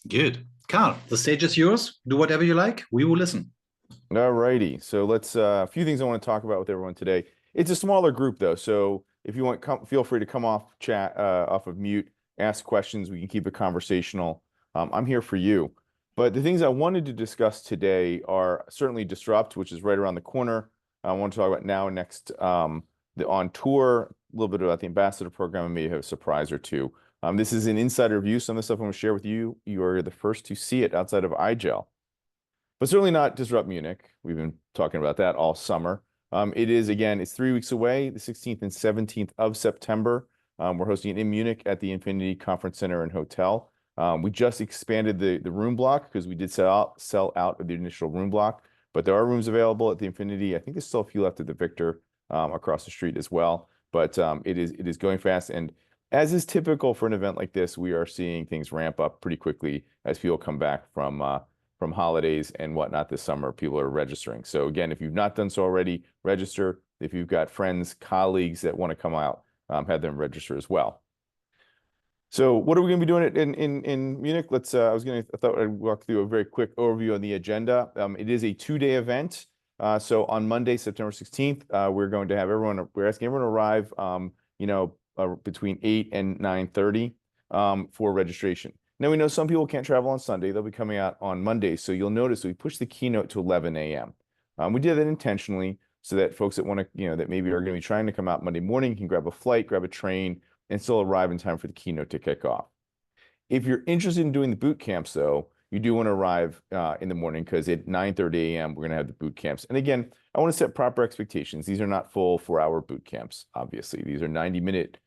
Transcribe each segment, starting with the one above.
Good. Carl, the stage is yours. Do whatever you like. We will listen. All righty. So let's a few things I want to talk about with everyone today. It's a smaller group though, so if you want, feel free to come off chat, off of mute, ask questions. We can keep it conversational. I'm here for you. But the things I wanted to discuss today are certainly Disrupt, which is right around the corner. I want to talk about Now Next, the on tour, a little bit about the ambassador program, and maybe have a surprise or two. This is an insider view. Some of the stuff I'm going to share with you, you are the first to see it outside of IGEL. But certainly not Disrupt Munich. We've been talking about that all summer. It is, again, it's 3 weeks away, the 16th and 17th of September. We're hosting it in Munich at the Infinity Conference Center and Hotel. We just expanded the room block because we did sell out of the initial room block, but there are rooms available at the Infinity. I think there's still a few left at the Victor across the street as well. But it is going fast. And as is typical for an event like this, we are seeing things ramp up pretty quickly as people come back from holidays and whatnot this summer. People are registering. So again, if you've not done so already, register. If you've got friends, colleagues that want to come out, have them register as well. So what are we going to be doing in Munich? I thought I'd walk through a very quick overview on the agenda. It is a 2-day event. So on Monday, September 16th, we're asking everyone to arrive, between 8 and 9:30 for registration. Now, we know some people can't travel on Sunday. They'll be coming out on Monday. So you'll notice we pushed the keynote to 11 a.m. We did that intentionally so that folks that want to, that maybe are going to be trying to come out Monday morning can grab a flight, grab a train, and still arrive in time for the keynote to kick off. If you're interested in doing the boot camps, though, you do want to arrive in the morning because at 9:30 a.m. we're going to have the boot camps. And again, I want to set proper expectations. These are not full 4-hour boot camps, obviously. These are 90-minute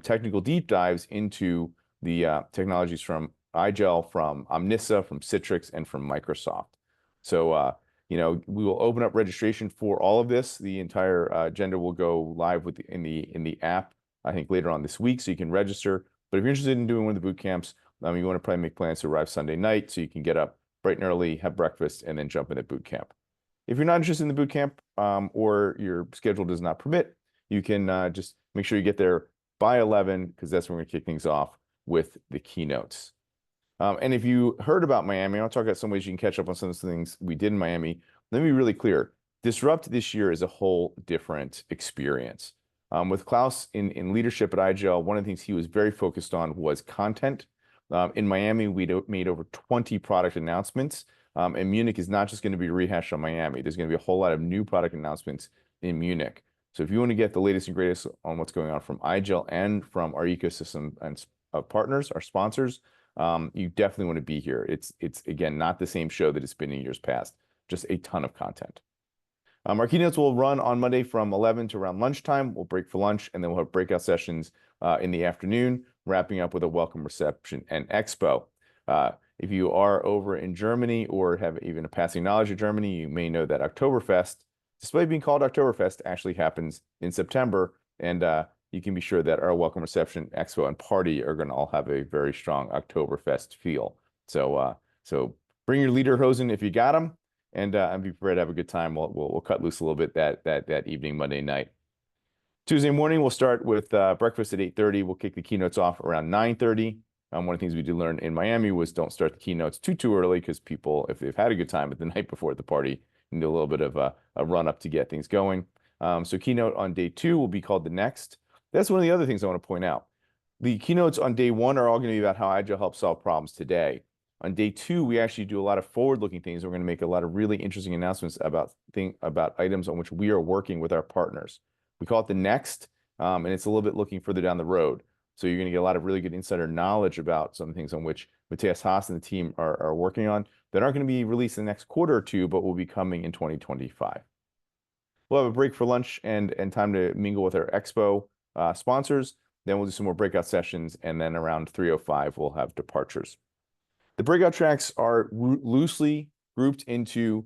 technical deep dives into the technologies from IGEL, from Omnissa, from Citrix, and from Microsoft. So, we will open up registration for all of this. The entire agenda will go live in the app, I think, later on this week, so you can register. But if you're interested in doing one of the boot camps, you want to probably make plans to arrive Sunday night so you can get up bright and early, have breakfast, and then jump into boot camp. If you're not interested in the boot camp or your schedule does not permit, you can just make sure you get there by 11 because that's when we're going to kick things off with the keynotes. And if you heard about Miami, I'll talk about some ways you can catch up on some of the things we did in Miami. Let me be really clear. Disrupt this year is a whole different experience. With Klaus in leadership at IGEL, one of the things he was very focused on was content. In Miami, we made over 20 product announcements. And Munich is not just going to be rehashed on Miami. There's going to be a whole lot of new product announcements in Munich. So if you want to get the latest and greatest on what's going on from IGEL and from our ecosystem and partners, our sponsors, you definitely want to be here. It's again, not the same show that it's been in years past, just a ton of content. Our keynotes will run on Monday from 11 to around lunchtime. We'll break for lunch, and then we'll have breakout sessions in the afternoon, wrapping up with a welcome reception and expo. If you are over in Germany or have even a passing knowledge of Germany, you may know that Oktoberfest, despite being called Oktoberfest, actually happens in September, and you can be sure that our welcome reception, expo, and party are going to all have a very strong Oktoberfest feel. So bring your lederhosen if you got them, and be prepared to have a good time. We'll cut loose a little bit that evening, Monday night. Tuesday morning, we'll start with breakfast at 8:30. We'll kick the keynotes off around 9:30. One of the things we did learn in Miami was don't start the keynotes too early because people, if they've had a good time at the night before at the party, need a little bit of a run up to get things going. So keynote on day 2 will be called the Next. That's one of the other things I want to point out. The keynotes on day 1 are all going to be about how IGEL helps solve problems today. On day 2, we actually do a lot of forward-looking things. We're going to make a lot of really interesting announcements about items on which we are working with our partners. We call it the Next, and it's a little bit looking further down the road. So you're going to get a lot of really good insider knowledge about some things on which Matthias Haas and the team are working on that aren't going to be released in the next quarter or two, but will be coming in 2025. We'll have a break for lunch and time to mingle with our expo sponsors. Then we'll do some more breakout sessions, and then around 3:05 we'll have departures. The breakout tracks are loosely grouped into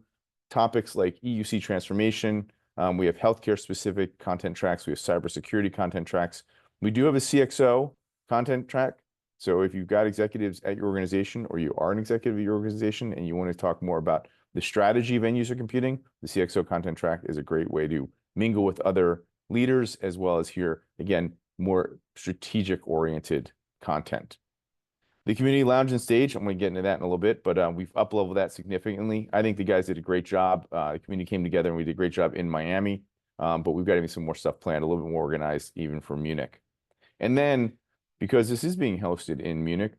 topics like EUC transformation. We have healthcare-specific content tracks. We have cybersecurity content tracks. We do have a CXO content track. So if you've got executives at your organization or you are an executive at your organization and you want to talk more about the strategy of end-user computing, the CXO content track is a great way to mingle with other leaders as well as hear, again, more strategic-oriented content. The community lounge and stage, I'm going to get into that in a little bit, but we've up-leveled that significantly. I think the guys did a great job. The community came together and we did a great job in Miami, but we've got even some more stuff planned, a little bit more organized even for Munich. And then, because this is being hosted in Munich,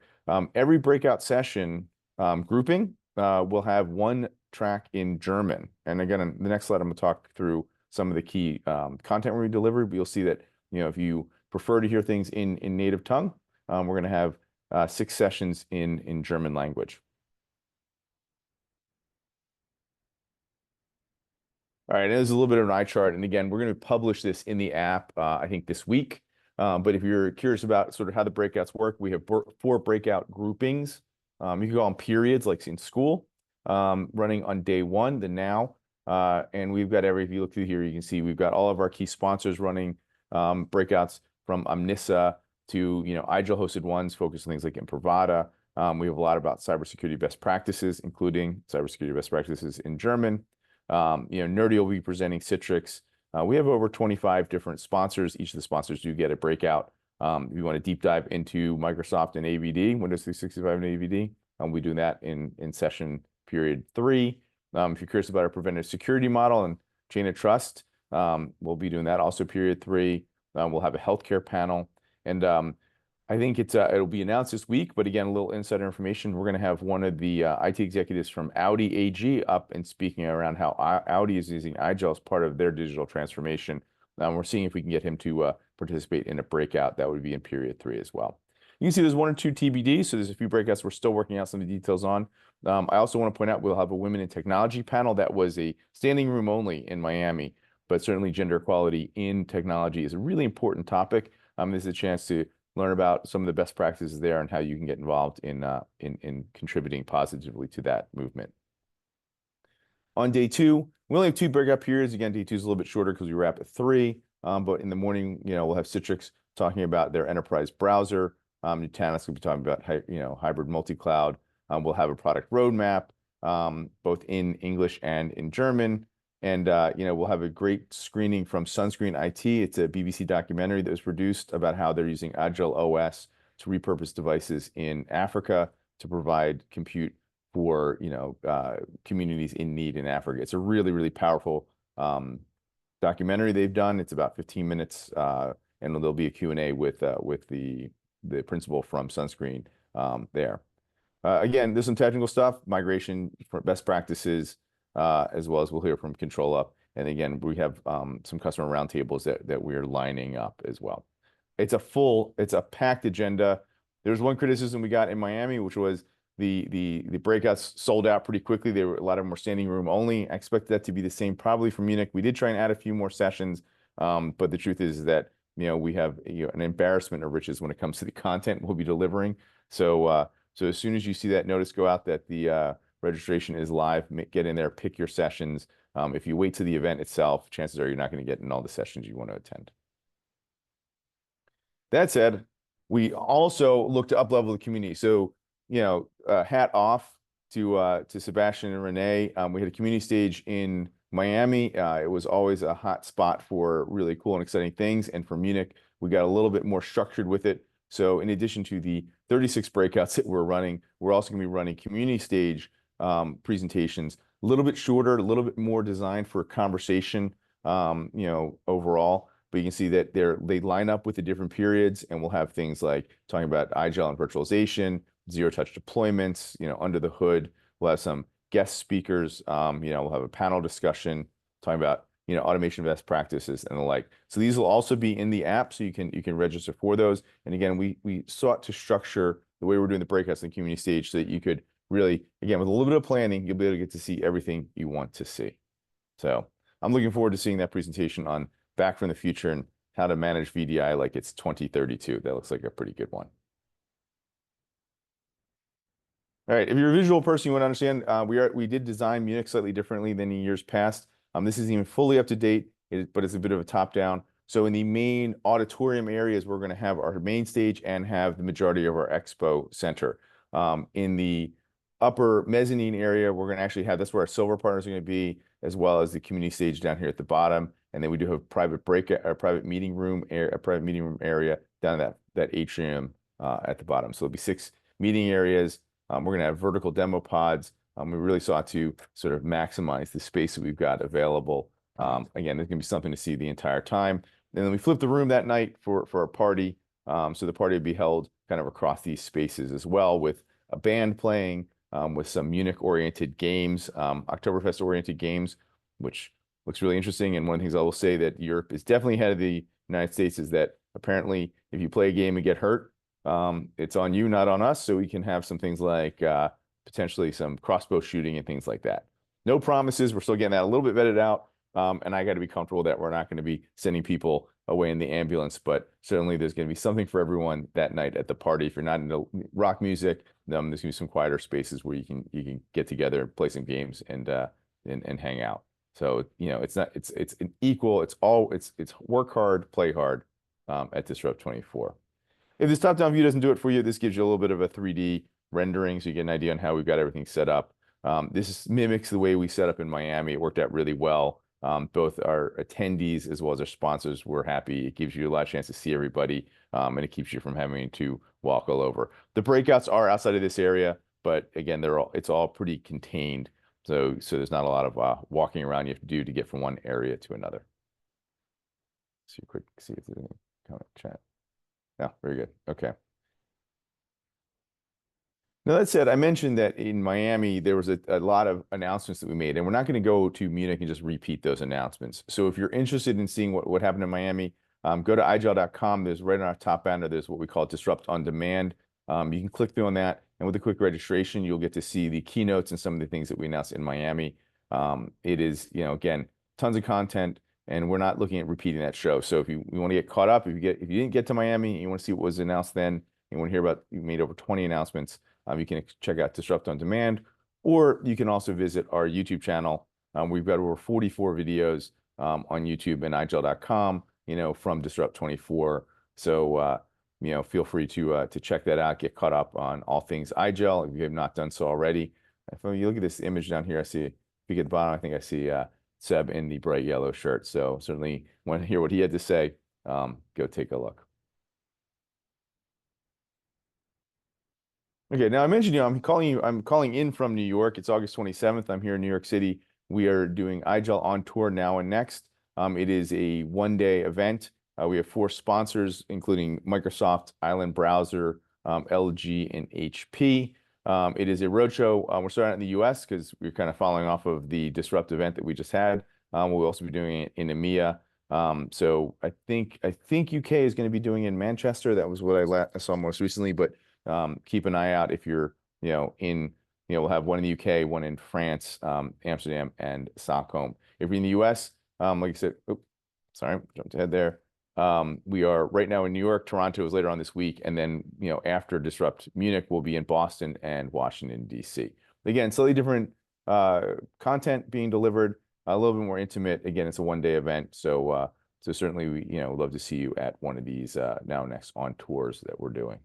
every breakout session grouping will have one track in German. And again, on the next slide, I'm going to talk through some of the key content we delivered, but you'll see that, if you prefer to hear things in native tongue, we're going to have 6 sessions in German language. All right, and there's a little bit of an eye chart. And again, we're going to publish this in the app, I think this week. But if you're curious about sort of how the breakouts work, we have 4 breakout groupings. You can call them periods, like in school, running on day 1, the now. And we've got if you look through here, you can see we've got all of our key sponsors running breakouts from Omnissa to, IGEL hosted ones focused on things like Imprivata. We have a lot about cybersecurity best practices, including cybersecurity best practices in German. Nerdy will be presenting Citrix. We have over 25 different sponsors. Each of the sponsors do get a breakout. If you want to deep dive into Microsoft and AVD, Windows 365 and AVD, we'll be doing that in session period 3. If you're curious about our preventative security model and chain of trust, we'll be doing that also period 3. We'll have a healthcare panel. And I think it'll be announced this week, but again, a little insider information. We're going to have one of the IT executives from Audi AG up and speaking around how Audi is using IGEL as part of their digital transformation. We're seeing if we can get him to participate in a breakout. That would be in period 3 as well. You can see there's 1 or 2 TBD, so there's a few breakouts we're still working out some of the details on. I also want to point out we'll have a women in technology panel that was a standing room only in Miami, but certainly gender equality in technology is a really important topic. This is a chance to learn about some of the best practices there and how you can get involved in contributing positively to that movement. On day 2, we only have 2 breakout periods. Again, day 2 is a little bit shorter because we wrap at 3. But in the morning, we'll have Citrix talking about their enterprise browser. Nutanix will be talking about hybrid multi-cloud. We'll have a product roadmap, both in English and in German. And, we'll have a great screening from Sunscreen IT. It's a BBC documentary that was produced about how they're using IGEL OS to repurpose devices in Africa to provide compute for, communities in need in Africa. It's a really, really powerful documentary they've done. It's about 15 minutes, and there'll be a Q&A with the principal from Sunscreen there. Again, there's some technical stuff, migration for best practices, as well as we'll hear from ControlUp. And again, we have some customer roundtables that we're lining up as well. It's a packed agenda. There's one criticism we got in Miami, which was the breakouts sold out pretty quickly. A lot of them were standing room only. I expect that to be the same probably for Munich. We did try and add a few more sessions, but the truth is that we have an embarrassment of riches when it comes to the content we'll be delivering. So as soon as you see that notice go out that the registration is live, get in there, pick your sessions. If you wait to the event itself, chances are you're not going to get in all the sessions you want to attend. That said, we also look to up-level the community. So, hat off to Sebastian and Renee. We had a community stage in Miami. It was always a hot spot for really cool and exciting things. And for Munich, we got a little bit more structured with it. So in addition to the 36 breakouts that we're running, we're also going to be running community stage presentations, a little bit shorter, a little bit more designed for conversation, overall. But you can see that they line up with the different periods, and we'll have things like talking about IGEL and virtualization, zero-touch deployments, under the hood. We'll have some guest speakers. We'll have a panel discussion talking about automation best practices and the like. So these will also be in the app, so you can register for those. And again, we sought to structure the way we're doing the breakouts in the community stage so that you could really, again, with a little bit of planning, you'll be able to get to see everything you want to see. So I'm looking forward to seeing that presentation on Back from the Future and how to manage VDI like it's 2032. That looks like a pretty good one. All right, if you're a visual person, you want to understand, we did design Munich slightly differently than in years past. This isn't even fully up to date, but it's a bit of a top-down. So in the main auditorium areas, we're going to have our main stage and have the majority of our expo center. In the upper mezzanine area, we're going to actually have, that's where our silver partners are going to be, as well as the community stage down here at the bottom. And then we do have private meeting room area down in that atrium at the bottom. So there'll be 6 meeting areas. We're going to have vertical demo pods. We really sought to sort of maximize the space that we've got available. Again, there's going to be something to see the entire time. And then we flipped the room that night for a party. So the party would be held kind of across these spaces as well, with a band playing, with some Munich-oriented games, Oktoberfest-oriented games, which looks really interesting. And one of the things I will say that Europe is definitely ahead of the United States is that apparently if you play a game and get hurt, it's on you, not on us. So we can have some things like potentially some crossbow shooting and things like that. No promises. We're still getting that a little bit vetted out. And I got to be comfortable that we're not going to be sending people away in the ambulance, but certainly there's going to be something for everyone that night at the party. If you're not into rock music, there's going to be some quieter spaces where you can get together, play some games, and hang out. So it's an equal. It's work hard, play hard at Disrupt 24. If this top-down view doesn't do it for you, this gives you a little bit of a 3D rendering, so you get an idea on how we've got everything set up. This mimics the way we set up in Miami. It worked out really well. Both our attendees as well as our sponsors were happy. It gives you a lot of chance to see everybody, and it keeps you from having to walk all over. The breakouts are outside of this area, but again, it's all pretty contained. So there's not a lot of walking around you have to do to get from one area to another. See if there's any comment chat. No, very good. Okay. Now, that said, I mentioned that in Miami, there was a lot of announcements that we made, and we're not going to go to Munich and just repeat those announcements. So if you're interested in seeing what happened in Miami, go to igel.com. There's right on our top banner, there's what we call Disrupt on Demand. You can click through on that, and with a quick registration, you'll get to see the keynotes and some of the things that we announced in Miami. It is, again, tons of content, and we're not looking at repeating that show. So if you want to get caught up, if you didn't get to Miami and you want to see what was announced then, you want to hear about, you made over 20 announcements, you can check out Disrupt on Demand, or you can also visit our YouTube channel. We've got over 44 videos on YouTube and igel.com, from Disrupt 24. So, feel free to check that out, get caught up on all things IGEL if you have not done so already. If you look at this image down here, I see, if you get the bottom, I think I see Seb in the bright yellow shirt. So certainly want to hear what he had to say. Go take a look. Okay, now I mentioned, I'm calling in from New York. It's August 27th. I'm here in New York City. We are doing IGEL on tour now and next. It is a one-day event. We have 4 sponsors, including Microsoft, Island Browser, LG, and HP. It is a roadshow. We're starting out in the US because we're kind of following off of the Disrupt event that we just had. We'll also be doing it in EMEA. So I think UK is going to be doing it in Manchester. That was what I saw most recently, but keep an eye out if you're, we'll have one in the UK, one in France, Amsterdam, and Stockholm. If you're in the US, like I said, sorry, jumped ahead there. We are right now in New York. Toronto is later on this week. And then, after Disrupt Munich, we'll be in Boston and Washington, D.C. Again, slightly different content being delivered, a little bit more intimate. Again, it's a one-day event. So certainly we, love to see you at one of these Now Next on tours that we're doing.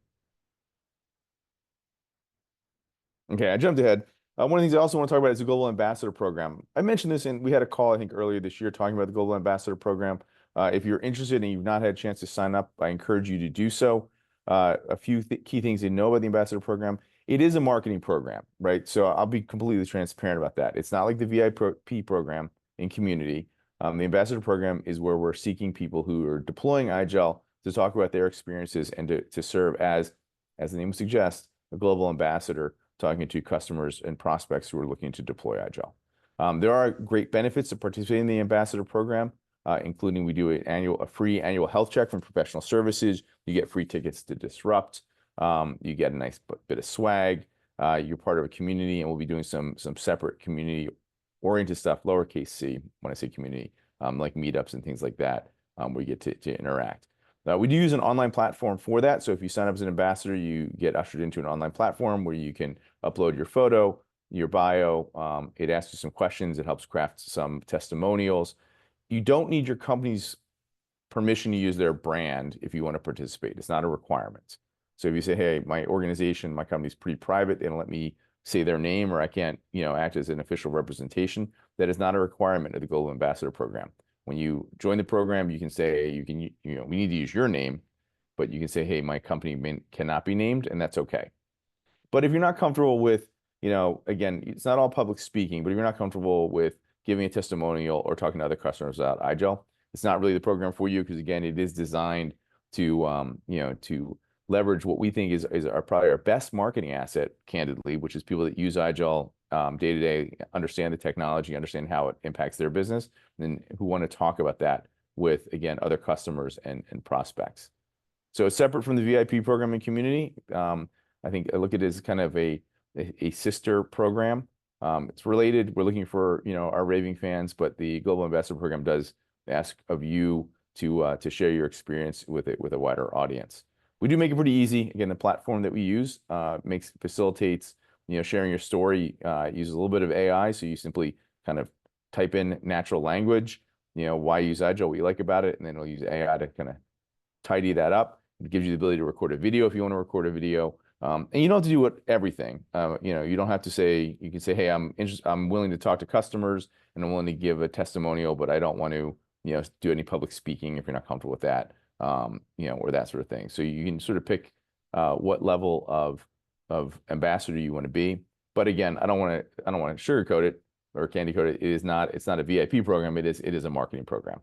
Okay, I jumped ahead. One of the things I also want to talk about is the Global Ambassador Program. I mentioned this, and we had a call, I think, earlier this year talking about the Global Ambassador Program. If you're interested and you've not had a chance to sign up, I encourage you to do so. A few key things to know about the Ambassador Program. It is a marketing program, right? So I'll be completely transparent about that. It's not like the VIP program in community. The Ambassador Program is where we're seeking people who are deploying IGEL to talk about their experiences and to serve as the name suggests, a global ambassador, talking to customers and prospects who are looking to deploy IGEL. There are great benefits to participating in the Ambassador Program, including we do a free annual health check from professional services. You get free tickets to Disrupt. You get a nice bit of swag. You're part of a community, and we'll be doing some separate community-oriented stuff, lowercase c, when I say community, like meetups and things like that, where you get to interact. We do use an online platform for that. So if you sign up as an ambassador, you get ushered into an online platform where you can upload your photo, your bio. It asks you some questions. It helps craft some testimonials. You don't need your company's permission to use their brand if you want to participate. It's not a requirement. So if you say, hey, my organization, my company's pretty private, they don't let me say their name, or I can't, act as an official representation, that is not a requirement of the Global Ambassador Program. When you join the program, you can say, we need to use your name, but you can say, hey, my company cannot be named, and that's okay. But if you're not comfortable with, again, it's not all public speaking, but if you're not comfortable with giving a testimonial or talking to other customers about IGEL, it's not really the program for you, because again, it is designed to, to leverage what we think is probably our best marketing asset, candidly, which is people that use IGEL day to day, understand the technology, understand how it impacts their business, and who want to talk about that with, again, other customers and prospects. So it's separate from the VIP program and community. I think I look at it as kind of a sister program. It's related. We're looking for, our raving fans, but the Global Ambassador Program does ask of you to share your experience with it with a wider audience. We do make it pretty easy. Again, the platform that we use facilitates, sharing your story. Uses a little bit of AI, so you simply kind of type in natural language, why use IGEL, what you like about it, and then we'll use AI to kind of tidy that up. It gives you the ability to record a video if you want to record a video. And you don't have to do everything. You don't have to say, you can say, hey, I'm willing to talk to customers and I'm willing to give a testimonial, but I don't want to, do any public speaking if you're not comfortable with that, or that sort of thing. So you can sort of pick what level of ambassador you want to be. But again, I don't want to sugarcoat it or candy coat it. It's not a VIP program. It is a marketing program.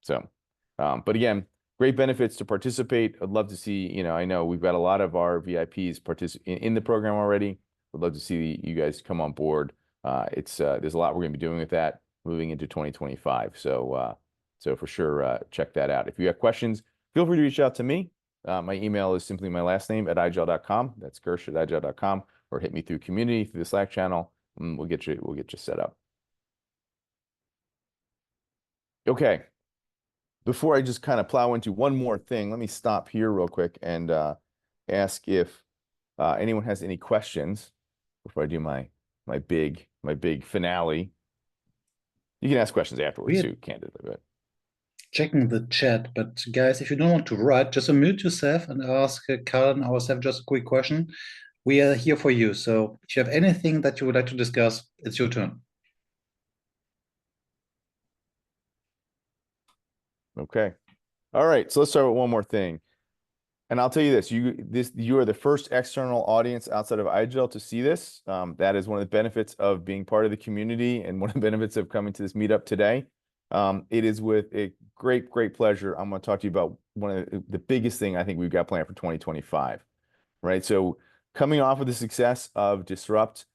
So, but again, great benefits to participate. I'd love to see, I know we've got a lot of our VIPs participate in the program already. I'd love to see you guys come on board. There's a lot we're going to be doing with that moving into 2025. So, so for sure, check that out. If you have questions, feel free to reach out to me. My email is simply my last name @igel.com. That's Gersh@igel.com, or hit me through community, through the Slack channel. And we'll get you set up. Okay. Before I just kind of plow into one more thing, let me stop here real quick and ask if anyone has any questions before I do my big finale. You can ask questions afterwards too, candidly. But checking the chat, but guys, if you don't want to write, just unmute yourself and ask Carl and ourselves just a quick question. We are here for you. So if you have anything that you would like to discuss, it's your turn. Okay. All right. So let's start with one more thing. And I'll tell you this, you are the first external audience outside of IGEL to see this. That is one of the benefits of being part of the community and one of the benefits of coming to this meetup today. It is with a great pleasure. I'm going to talk to you about one of the biggest thing I think we've got planned for 2025, right? So coming off of the success of Disrupt,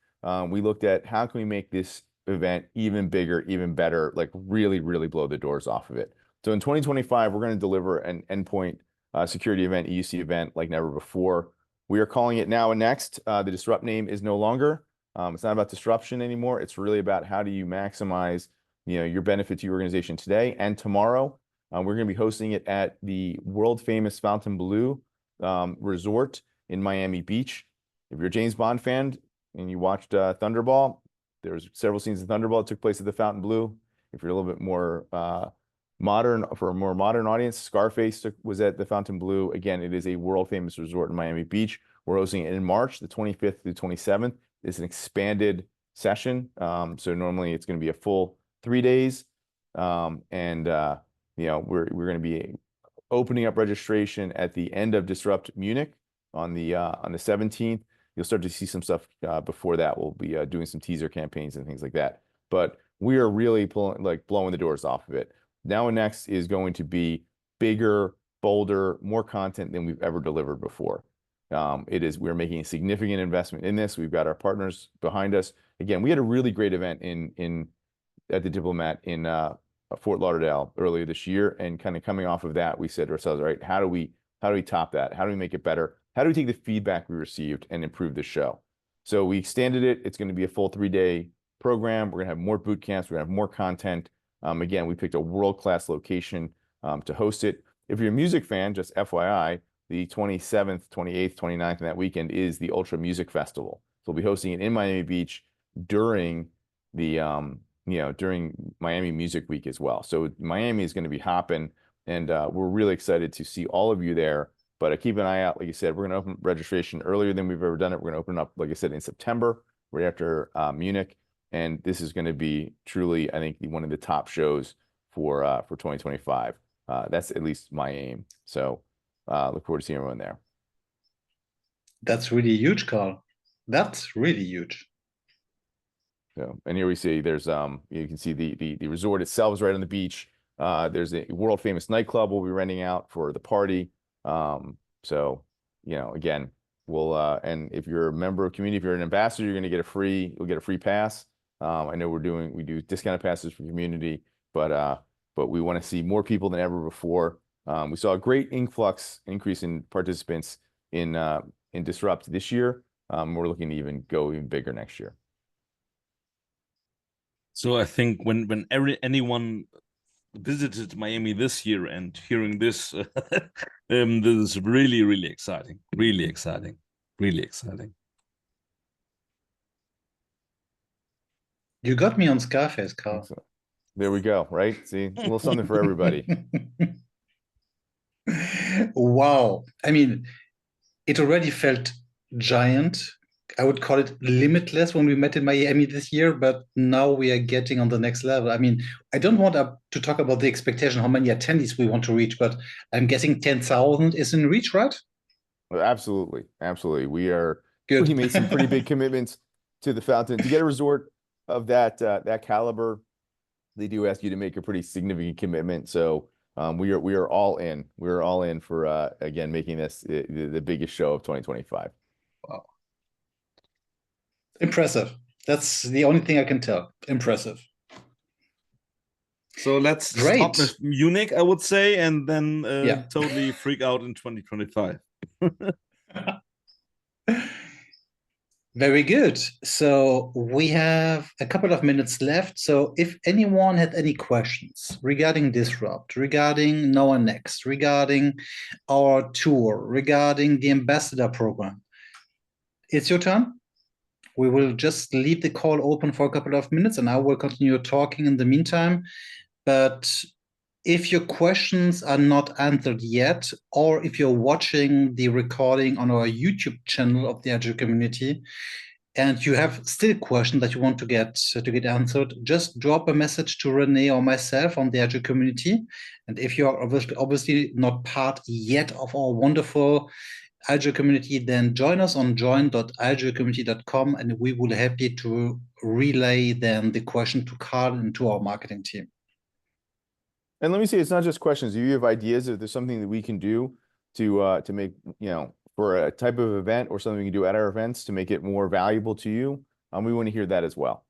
we looked at how can we make this event even bigger, even better, like really blow the doors off of it. So in 2025, we're going to deliver an endpoint security event, EUC event, like never before. We are calling it Now Next. The Disrupt name is no longer. It's not about disruption anymore. It's really about how do you maximize, your benefit to your organization today and tomorrow. We're going to be hosting it at the world famous Fontainebleau Resort in Miami Beach. If you're a James Bond fan and you watched Thunderball, there's several scenes in Thunderball that took place at the Fontainebleau. If you're a little bit more modern, for a more modern audience, Scarface was at the Fontainebleau. Again, it is a world famous resort in Miami Beach. We're hosting it in March, the 25th through 27th. It's an expanded session. So normally it's going to be a full 3 days. We're going to be opening up registration at the end of Disrupt Munich on the 17th. You'll start to see some stuff before that. We'll be doing some teaser campaigns and things like that. But we are really blowing the doors off of it. Now Next is going to be bigger, bolder, more content than we've ever delivered before. We're making a significant investment in this. We've got our partners behind us. Again, we had a really great event at the Diplomat in Fort Lauderdale earlier this year, and kind of coming off of that, we said to ourselves, all right, how do we top that? How do we make it better? How do we take the feedback we received and improve the show? So we extended it. It's going to be a full 3-day program. We're going to have more boot camps. We're going to have more content. Again, we picked a world-class location to host it. If you're a music fan, just FYI, the 27th, 28th, 29th, and that weekend is the Ultra Music Festival. So we'll be hosting it in Miami Beach during the during Miami Music Week as well. So Miami is going to be hopping, and we're really excited to see all of you there. But keep an eye out. Like you said, we're going to open registration earlier than we've ever done it. We're going to open up, like I said, in September, right after Munich. And this is going to be truly, I think, one of the top shows for 2025. That's at least my aim. So look forward to seeing everyone there. That's really huge, Carl. That's really huge. So, and here we see there's you can see the resort itself is right on the beach. There's a world famous nightclub we'll be renting out for the party. So again, we'll and if you're a member of community, if you're an ambassador, you're gonna get you'll get a free pass. I know we do discounted passes for community, but we want to see more people than ever before. We saw a great increase in participants in Disrupt this year. We're looking to even go even bigger next year. So I think when anyone visited Miami this year and hearing this, this is really, really exciting. Really exciting. Really exciting. You got me on Scarface, Carl. So, there we go, right? See, a little something for everybody. Wow. I mean, it already felt giant. I would call it limitless when we met in Miami this year, but now we are getting on the next level. I mean, I don't want to talk about the expectation, how many attendees we want to reach, but I'm guessing 10,000 is in reach, right? Well, absolutely. Absolutely. We Good. made some pretty big commitments to the fountain. To get a resort of that caliber, they do ask you to make a pretty significant commitment. So we are all in. We're all in for again making this the biggest show of 2025. Wow. Impressive. That's the only thing I can tell. Impressive. So let's stop with Munich, I would say, and then totally freak out in 2025. Very good. So we have a couple of minutes left. So if anyone had any questions regarding Disrupt, regarding Now Next, regarding our tour, regarding the ambassador program, it's your turn. We will just leave the call open for a couple of minutes and I will continue talking in the meantime. But if your questions are not answered yet, or if you're watching the recording on our YouTube channel of the Agile community, and you have still questions that you want to get answered, just drop a message to Renee or myself on the Agile community. And if you are obviously not part yet of our wonderful Agile community, then join us on join.agilecommunity.com, and we will be happy to relay then the question to Carl and to our marketing team. And let me say, it's not just questions. If you have ideas, if there's something that we can do to make, for a type of event or something we can do at our events to make it more valuable to you, we want to hear that as well.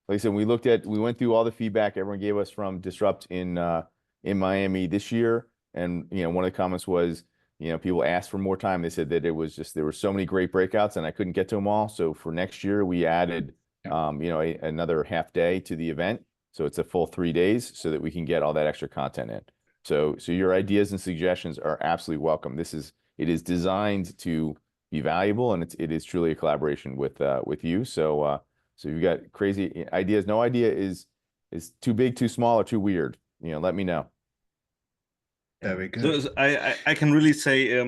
Like I said, we went through all the feedback everyone gave us from Disrupt in Miami this year, and one of the comments was, people asked for more time. They said that it was just there were so many great breakouts and I couldn't get to them all. So for next year, we added, another half day to the event. So it's a full 3 days so that we can get all that extra content in. So your ideas and suggestions are absolutely welcome. It is designed to be valuable, and it is truly a collaboration with you. So you've got crazy ideas. No idea is too big, too small, or too weird. Let me know. Very good. So I can really say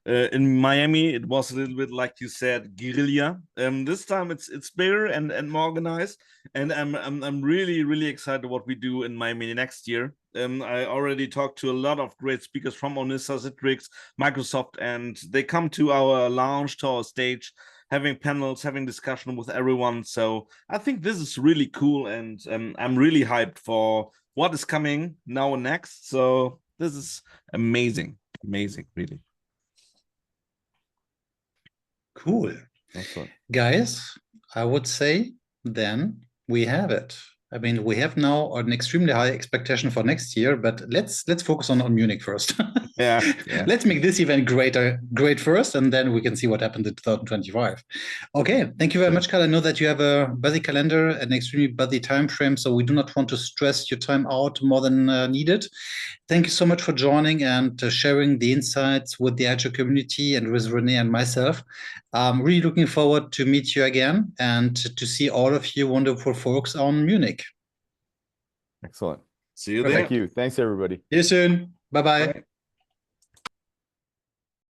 in Miami it was a little bit like you said, guerrilla. This time it's bigger and more organized, and I'm really excited what we do in Miami next year. I already talked to a lot of great speakers from Onissa, Citrix, Microsoft, and they come to our lounge, to our stage, having panels, having discussion with everyone. So I think this is really cool, and I'm really hyped for what is coming now and next. So this is amazing, really. Cool. Excellent. Guys, I would say then we have it. I mean, we have now an extremely high expectation for next year, but let's focus on Munich first. Yeah. Let's make this event great first, and then we can see what happens in 2025. Okay, thank you very much, Carl. I know that you have a busy calendar, an extremely busy time frame, so we do not want to stress your time out more than needed. Thank you so much for joining and sharing the insights with the Agile community and with Renee and myself. I'm really looking forward to meet you again and to see all of you wonderful folks on Munich. Excellent. See you there. Thank you. Thanks, everybody. See you soon. Bye-bye. Bye.